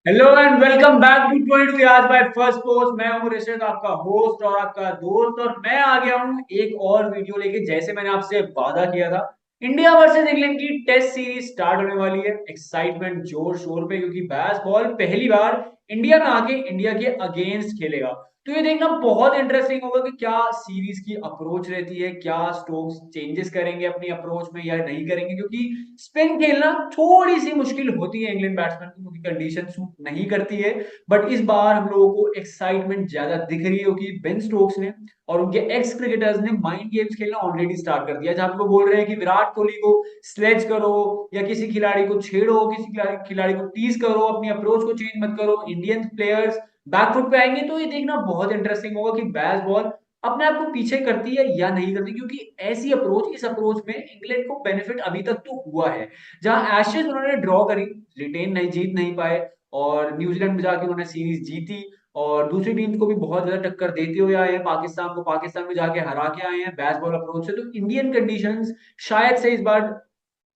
Hello and welcome back to 22 आज by first post. मैं हूं ऋषित, आपका होस्ट और आपका दोस्त, और मैं आ गया हूं एक और वीडियो लेके। जैसे मैंने आपसे वादा किया था, इंडिया वर्सेस इंग्लैंड की टेस्ट सीरीज स्टार्ट होने वाली है। एक्साइटमेंट जोर शोर पे, क्योंकि बैसबॉल पहली बार इंडिया में आके इंडिया के अगेंस्ट खेलेगा। तो ये देखना बहुत इंटरेस्टिंग होगा कि क्या सीरीज की अप्रोच रहती है, क्या स्टोक्स चेंजेस करेंगे अपनी अप्रोच में या नहीं करेंगे, क्योंकि स्पिन खेलना थोड़ी सी मुश्किल होती है इंग्लैंड बैट्समैन को, क्योंकि कंडीशन सूट नहीं करती है। बट इस बार हम लोगों को एक्साइटमेंट ज्यादा दिख रही है, क्योंकि बेन स्टोक्स ने और उनके एक्स क्रिकेटर्स ने माइंड गेम्स खेलना ऑलरेडी स्टार्ट कर दिया। जहां लोग बोल रहे हैं कि विराट कोहली को स्लेज करो या किसी खिलाड़ी को छेड़ो, किसी खिलाड़ी को टीज करो, अपनी अप्रोच को चेंज मत करो, इंडियन प्लेयर्स बैकफुट पे आएंगे। तो ये देखना बहुत इंटरेस्टिंग होगा कि बैस बॉल अपने आप को पीछे करती है या नहीं करती, क्योंकि ऐसी अप्रोच, इस अप्रोच में इंग्लैंड को बेनिफिट अभी तक तो हुआ है। जहां एशेज उन्होंने ड्रॉ करी, रिटेन नहीं, जीत नहीं पाए, और न्यूजीलैंड में जाके उन्होंने सीरीज जीती, और दूसरी टीम को भी बहुत ज्यादा टक्कर देते हुए आए हैं। पाकिस्तान को पाकिस्तान में जाके हरा के आए हैं बैस बॉल अप्रोच से। तो इंडियन कंडीशंस शायद से इस बार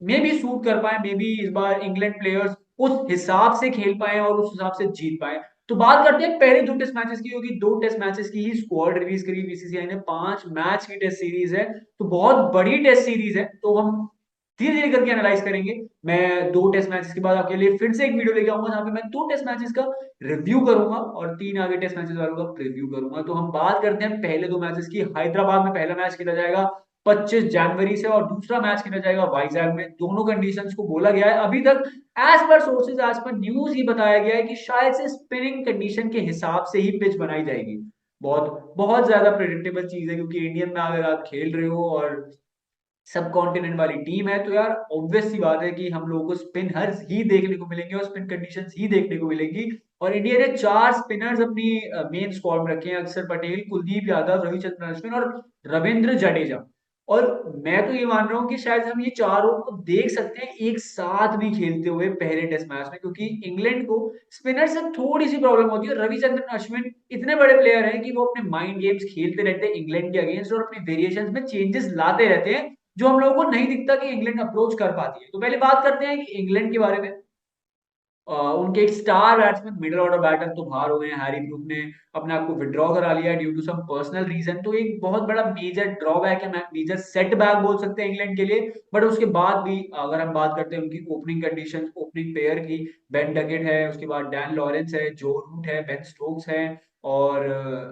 मे भी सूट कर पाए, मे बी इस बार इंग्लैंड प्लेयर्स उस हिसाब से खेल पाए और उस हिसाब से जीत पाए। तो बात करते हैं पहले दो टेस्ट मैचेस की, क्योंकि दो टेस्ट मैचेस की ही स्क्वाड रिलीज करी बीसीसीआई ने। 5 मैच की टेस्ट सीरीज है, तो बहुत बड़ी टेस्ट सीरीज है। तो हम धीरे धीरे करके एनालाइज करेंगे। मैं दो टेस्ट मैचेस के बाद आपके लिए फिर से एक वीडियो लेके आऊंगा, जहां पे मैं दो टेस्ट मैचेस का रिव्यू करूंगा और 3 आगे टेस्ट मैचेस वालों का प्रीव्यू करूंगा। तो हम बात करते हैं पहले दो मैचेस की। हैदराबाद में पहला मैच खेला जाएगा 25 जनवरी से, और दूसरा मैच खेला जाएगा वाइजैक में। दोनों कंडीशंस को बोला गया है अभी तक, as per sources, as per news, ही बताया गया है कि शायद से स्पिनिंग कंडीशन के हिसाब से ही पिच बनाई जाएगी। बहुत बहुत ज्यादा प्रेडिक्टेबल चीज है, क्योंकि इंडियन में अगर आप खेल रहे हो और सब कॉन्टिनेंट वाली टीम है, तो यार ऑब्वियस सी बात है कि हम लोगों को स्पिनर्स ही देखने को मिलेंगे और स्पिन कंडीशंस ही देखने को मिलेंगी। और इंडिया ने 4 स्पिनर्स अपनी मेन स्क्वाड में रखे हैं: अक्षर पटेल, कुलदीप यादव, रविचंद्रन अश्विन और रविंद्र जडेजा। और मैं तो ये मान रहा हूँ कि शायद हम ये चारों को देख सकते हैं एक साथ भी खेलते हुए पहले टेस्ट मैच में, क्योंकि इंग्लैंड को स्पिनर से थोड़ी सी प्रॉब्लम होती है। रविचंद्रन अश्विन इतने बड़े प्लेयर हैं कि वो अपने माइंड गेम्स खेलते रहते हैं इंग्लैंड के अगेंस्ट, और अपने वेरिएशंस में चेंजेस लाते रहते हैं, जो हम लोगों को नहीं दिखता कि इंग्लैंड अप्रोच कर पाती है। तो पहले बात करते हैं कि इंग्लैंड के बारे में। उनके एक star batsman, middle order batter तो बाहर हो गए हैं। हैरी ब्रूक ने अपने आप को विड्रॉ करा लिया due to some personal reason. तो एक बहुत बड़ा मेजर ड्रॉबैक है, मेजर सेटबैक बोल सकते हैं इंग्लैंड के लिए। बट उसके बाद भी अगर हम बात करते हैं उनकी ओपनिंग कंडीशन, ओपनिंग पेयर की, बेन डकेट है, उसके बाद डैन लॉरेंस है, जो रूट है, बेन स्टोक्स है, और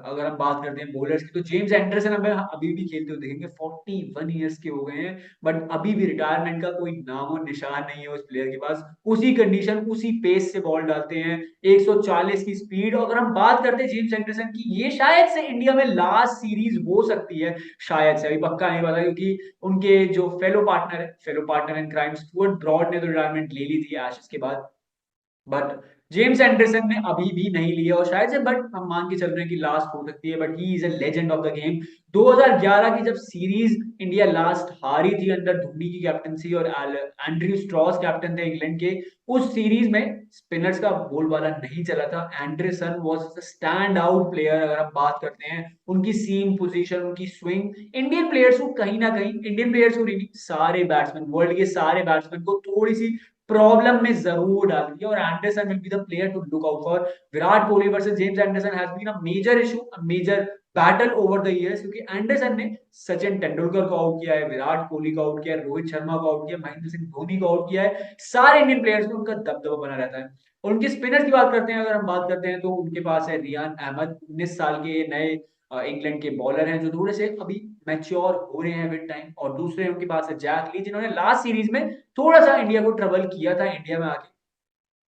अगर हम बात करते हैं बॉलर्स की, तो जेम्स एंडरसन हमें अभी भी खेलते हुए देखेंगे। 41 ईयर्स के हो गए हैं, बट अभी भी रिटायरमेंट का कोई नामो निशान नहीं है उस प्लेयर के पास। उसी कंडीशन, उसी पेस से बॉल डालते हैं, 140 की स्पीड। अगर हम बात करते हैं जेम्स एंडरसन की, ये शायद से इंडिया में लास्ट सीरीज हो सकती है। शायद से, अभी पक्का नहीं पता, क्योंकि उनके जो fellow partner in crime Stuart Broad ने तो रिटायरमेंट ले ली थी एशेज के बाद। बट जेम्स एंडरसन ने अभी भी नहीं लिया, और शायद से, बट हम मान के चल रहे हैं कि लास्ट हो सकती है। But he is a legend of the game. 2011 की जब सीरीज इंडिया लास्ट हारी थी अंडर धोनी की कैप्टनसी, और एंड्रयू स्ट्रॉस कैप्टन थे इंग्लैंड के, उस सीरीज में स्पिनर्स का बोलबाला नहीं चला था। Anderson was stand out player. अगर हम बात करते हैं उनकी सीम पोजीशन, उनकी स्विंग, इंडियन प्लेयर्स को कहीं ना कहीं, इंडियन प्लेयर्स को नहीं, सारे बैट्समैन, वर्ल्ड के सारे बैट्समैन को थोड़ी सी प्रॉब्लम में जरूर डाल दिया। और Anderson will be the player to look out for. Virat Kohli versus James Anderson has been a major issue, a major battle over the years, क्योंकि एंडरसन ने सचिन तेंदुलकर को आउट किया है, विराट कोहली को आउट किया है, रोहित शर्मा को आउट किया है, महेंद्र सिंह धोनी को आउट किया है। सारे इंडियन प्लेयर्स में उनका दबदबा बना रहता है। और उनके स्पिनर्स की बात करते हैं, अगर हम बात करते हैं, तो उनके पास है रियान अहमद, 19 साल के नए इंग्लैंड के बॉलर हैं, जो थोड़े से अभी मैच्योर हो रहे हैं विद टाइम। और दूसरे उनके पास है जैक ली, जिन्होंने लास्ट सीरीज में थोड़ा सा इंडिया को ट्रबल किया था इंडिया में आके।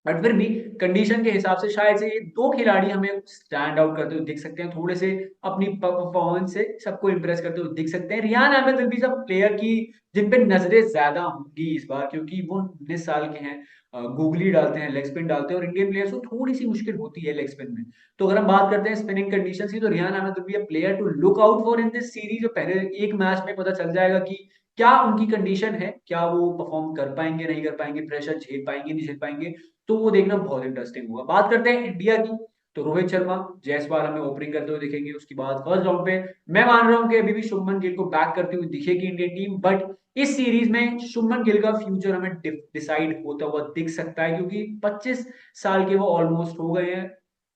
बट फिर भी कंडीशन के हिसाब से शायद से ये दो खिलाड़ी हमें स्टैंड आउट करते हुए दिख सकते हैं, थोड़े से अपनी परफॉर्मेंस से सबको इंप्रेस करते हुए दिख सकते हैं। रियान अहमद विल बी सब प्लेयर की जिन पे नजरें ज्यादा होंगी इस बार, क्योंकि वो 19 साल के हैं, गूगली डालते हैं, लेग स्पिन डालते हैं, और इंडियन प्लेयर्स को थोड़ी सी मुश्किल होती है लेग स्पिन में। तो अगर हम बात करते हैं स्पिनिंग कंडीशन की, तो Rehan Ahmed will be a player to look out for in this series. पहले एक मैच में पता चल जाएगा कि क्या उनकी कंडीशन है, क्या वो परफॉर्म कर पाएंगे, नहीं कर पाएंगे, प्रेशर झेल पाएंगे, नहीं झेल पाएंगे। तो वो देखना बहुत इंटरेस्टिंग होगा। बात करते हैं इंडिया की। तो रोहित शर्मा, जायसवाल हमें ओपनिंग करते हुए दिखेंगे। उसके बाद फर्स्ट राउंड पे मैं मान रहा हूं कि अभी भी शुभमन गिल को बैक करती हुई दिखेगी इंडियन टीम, बट इस सीरीज में शुभमन गिल का फ्यूचर हमें डिसाइड होता हुआ दिख सकता है, क्योंकि 25 साल के वो ऑलमोस्ट हो गए हैं।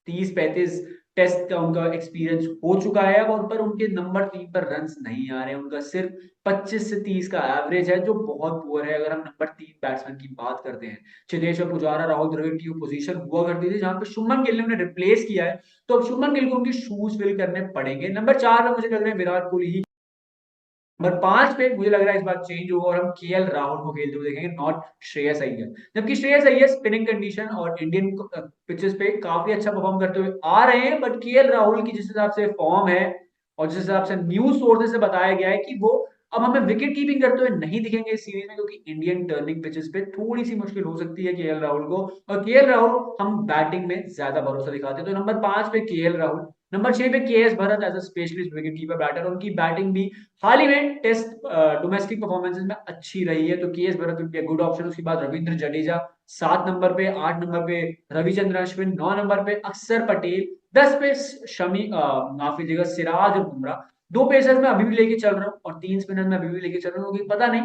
30-35 टेस्ट का उनका एक्सपीरियंस हो चुका है अब, और पर उनके नंबर 3 पर रन्स नहीं आ रहे हैं। उनका सिर्फ 25 से 30 का एवरेज है, जो बहुत पुअर है अगर हम नंबर 3 बैट्समैन की बात करते हैं। चेतेश्वर पुजारा, राहुल द्रविड़ की वो पोजीशन हुआ करती थी जहां पे शुभमन गिल ने उन्हें रिप्लेस किया है। तो अब शुभमन गिल को उनके शूज फिल करने पड़ेंगे। नंबर 4 में मुझे लग रहा है विराट कोहली ही। नंबर 5 पे मुझे लग रहा है इस बार चेंज होगा और हम केएल राहुल को खेलते हुए देखेंगे, नॉट श्रेयस अय्यर। जबकि श्रेयस अय्यर स्पिनिंग कंडीशन और इंडियन पिचेस पे काफी अच्छा परफॉर्म करते हुए आ रहे हैं, बट केएल राहुल की जिस हिसाब से फॉर्म है और जिस हिसाब से न्यूज सोर्सेज से बताया गया है कि वो अब हमें विकेट कीपिंग करते हुए नहीं दिखेंगे इस सीरीज में, क्योंकि इंडियन टर्निंग पिचेस पे थोड़ी सी मुश्किल हो सकती है केएल राहुल को। और केएल राहुल हम बैटिंग में ज्यादा भरोसा दिखाते हैं, तो नंबर 5 पे केएल राहुल। नंबर 6 पे KS Bharat as a specialist wicket keeper batter, उनकी बैटिंग भी हाल ही में टेस्ट डोमेस्टिक परफॉर्मेंसेस में अच्छी रही है, तो केएस भरत उनके गुड ऑप्शन। उसके बाद रविंद्र जडेजा 7 नंबर पे, 8 नंबर पे रविचंद्रन अश्विन, 9 नंबर पे अक्षर पटेल, 10 पे शमी माफ कीजिएगा सिराज और बुमराह। दो पेसर्स में अभी भी लेके चल रहा हूँ और 3 स्पिनर में अभी भी लेके चल रहा हूँ, क्योंकि पता नहीं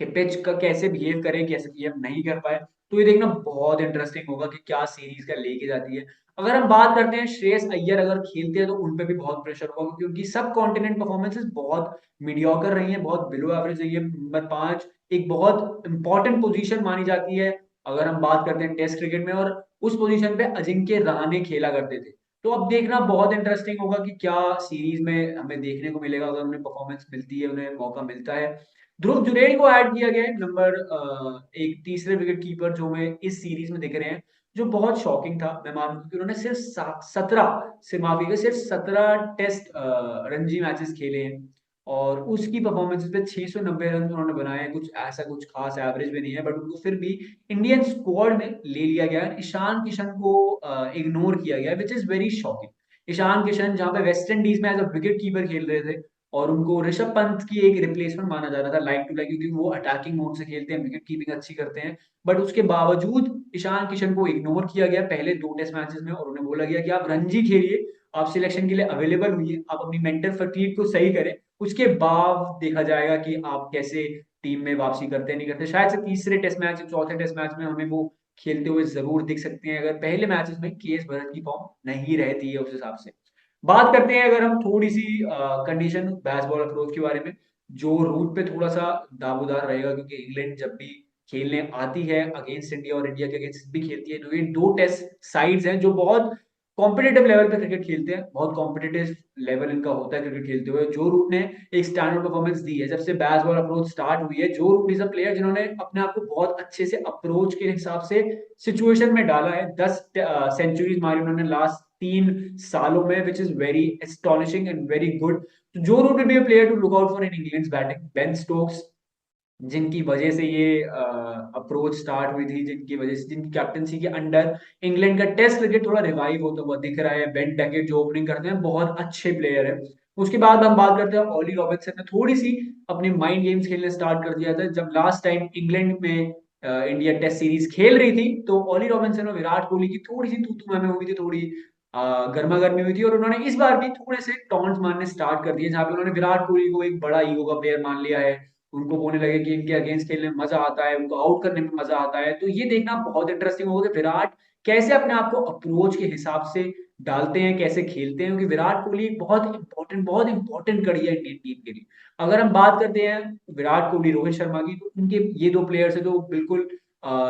कि पिच का कैसे बिहेव करे, कैसे बिहेव नहीं कर पाए। तो ये देखना बहुत इंटरेस्टिंग होगा कि क्या सीरीज का लेके जाती है। अगर हम बात करते हैं श्रेयस अय्यर अगर खेलते हैं तो उन पे भी बहुत प्रेशर होगा, क्योंकि उनकी सब कॉन्टिनेंट परफॉर्मेंसेस बहुत मीडियोकर रही है, बहुत बिलो एवरेज रही है। नंबर 5 एक बहुत इंपॉर्टेंट पोजीशन मानी जाती है अगर हम बात करते हैं टेस्ट क्रिकेट में, और उस पोजीशन पे अजिंक्य रहाणे खेला करते थे। तो अब देखना बहुत इंटरेस्टिंग होगा कि क्या सीरीज में हमें देखने को मिलेगा अगर उन्हें परफॉर्मेंस मिलती है, उन्हें मौका मिलता है। ध्रुव जुरैल को ऐड किया गया है नंबर एक तीसरे विकेट कीपर, जो हमें इस सीरीज में दिख रहे हैं, जो बहुत शॉकिंग था। मैं मानूं कि उन्होंने सिर्फ 17 से माफी का सिर्फ 17 टेस्ट रणजी मैचेस खेले हैं, और उसकी परफॉर्मेंस पे 690 रन उन्होंने बनाए हैं। कुछ ऐसा कुछ खास एवरेज भी नहीं है, बट उनको फिर भी इंडियन स्क्वाड में ले लिया गया है। ईशान किशन को इग्नोर किया गया है, which is very shocking. Ishan Kishan जहां पे वेस्ट इंडीज में एज अ विकेट कीपर खेल रहे थे, और उनको ऋषभ पंत की एक रिप्लेसमेंट माना जा रहा था लाइक टू लाइक, क्योंकि वो अटैकिंग मोड से खेलते हैं, विकेट कीपिंग अच्छी करते हैं। बट उसके बावजूद ईशान किशन को इग्नोर किया गया पहले 2 टेस्ट मैचेस में, और उन्हें बोला गया कि आप रणजी खेलिए, आप सिलेक्शन के लिए अवेलेबल हुई, आप अपनी मेंटल फटीग को सही करें, उसके बाद देखा जाएगा कि आप कैसे टीम में वापसी करते नहीं करते। शायद से तीसरे टेस्ट मैच, चौथे टेस्ट मैच में हमें वो खेलते हुए जरूर दिख सकते हैं, अगर पहले मैचेस में केएस भरत की फॉर्म नहीं रहती है उस हिसाब से। बात करते हैं अगर हम थोड़ी सी कंडीशन बेसबॉल अप्रोच के बारे में, जो रूट पे थोड़ा सा दाबोदार रहेगा, क्योंकि इंग्लैंड जब भी खेलने आती है अगेंस्ट इंडिया और इंडिया के अगेंस्ट भी खेलती है, तो ये 2 टेस्ट साइड्स हैं जो बहुत कॉम्पिटेटिव लेवल पे क्रिकेट खेलते हैं, बहुत कॉम्पिटेटिव लेवल इनका होता है क्रिकेट खेलते हुए। जो रूट ने एक स्टैंडर्ड परफॉर्मेंस दी है जब से बेसबॉल अप्रोच स्टार्ट हुई है। जो रूट इज अ प्लेयर जिन्होंने अपने आप को बहुत अच्छे से अप्रोच के हिसाब से सिचुएशन में डाला है। 10 सेंचुरीज मारी उन्होंने लास्ट 3 सालों में, which is very astonishing and very good. तो Joe Root be a player to look out for in England batting. Ben Stokes, जिनकी वजह से ये अप्रोच स्टार्ट हुई थी, जिनकी वजह से, जिनकी कैप्टनसी के अंडर इंग्लैंड का टेस्ट क्रिकेट थोड़ा रिवाइव होता हुआ दिख रहा है। बेन डकेट जो ओपनिंग करते हैं बहुत अच्छे प्लेयर है। उसके बाद हम बात करते हैं ऑली रॉबिन्सन ने थोड़ी सी अपनी माइंड गेम्स खेलने स्टार्ट कर दिया था। जब लास्ट टाइम इंग्लैंड में इंडिया टेस्ट सीरीज खेल रही थी, तो ऑली रॉबिन्सन और विराट कोहली की थोड़ी सी तू तू मैं हुई थी, थोड़ी गर्मा गर्मी हुई थी, और उन्होंने इस बार भी थोड़े से टॉन्ट मारने स्टार्ट कर दिए, जहां पे उन्होंने विराट कोहली को एक बड़ा ईगो का प्लेयर मान लिया है। उनको बोलने लगे कि इनके अगेंस्ट खेलने में मजा आता है, उनको आउट करने में मजा आता है। तो ये देखना बहुत इंटरेस्टिंग होगा कि विराट कैसे अपने आप को अप्रोच के हिसाब से डालते हैं, कैसे खेलते हैं, क्योंकि विराट कोहली एक बहुत इंपॉर्टेंट कड़ी है इंडियन टीम के लिए। अगर हम बात करते हैं विराट कोहली रोहित शर्मा की, तो इनके ये 2 प्लेयर्स है जो बिल्कुल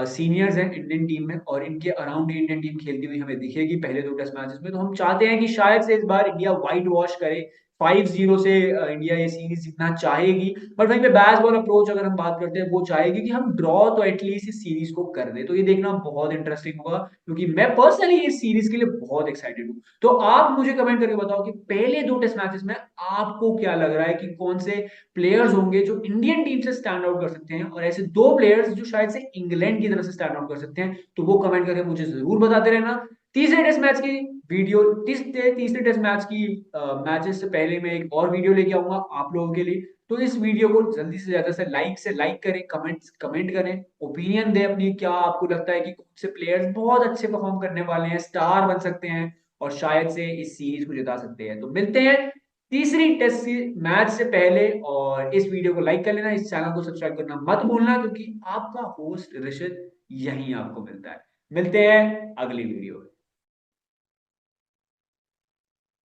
सीनियर्स हैं इंडियन टीम में, और इनके अराउंड इंडियन टीम खेलती हुई हमें दिखेगी पहले 2 टेस्ट मैचेस में। तो हम चाहते हैं कि शायद से इस बार इंडिया व्हाइट वॉश करे, 5-0 से इंडिया ये सीरीज जीतना चाहेगी। बट वहीं पे बेसबॉल अप्रोच अगर हम बात करते हैं, वो चाहेगी कि हम ड्रॉ तो एटलीस्ट इस सीरीज को कर दे। तो ये देखना बहुत इंटरेस्टिंग होगा, क्योंकि मैं पर्सनली इस सीरीज के लिए बहुत एक्साइटेड हूँ। तो आप मुझे कमेंट करके बताओ कि पहले 2 टेस्ट मैचेस में आपको क्या लग रहा है कि कौन से प्लेयर्स होंगे जो इंडियन टीम से स्टैंड आउट कर सकते हैं, और ऐसे 2 प्लेयर्स जो शायद से इंग्लैंड की तरफ से स्टैंड आउट कर सकते हैं। तो वो कमेंट करके मुझे जरूर बताते रहना। तीसरे टेस्ट मैच की वीडियो तीसरे टेस्ट मैच की मैचेस से पहले मैं एक और वीडियो लेके आऊंगा आप लोगों के लिए। तो इस वीडियो को जल्दी से लाइक करें, कमेंट करें, ओपिनियन दें अपनी, क्या आपको लगता है कि कौन से प्लेयर्स बहुत अच्छे परफॉर्म करने वाले हैं, स्टार बन सकते हैं और शायद से इस सीरीज को जिता सकते हैं। तो मिलते हैं तीसरी टेस्ट मैच से पहले, और इस वीडियो को लाइक कर लेना, इस चैनल को सब्सक्राइब करना मत भूलना, क्योंकि आपका होस्ट ऋषित यहीं आपको मिलता है। मिलते हैं अगली वीडियो में।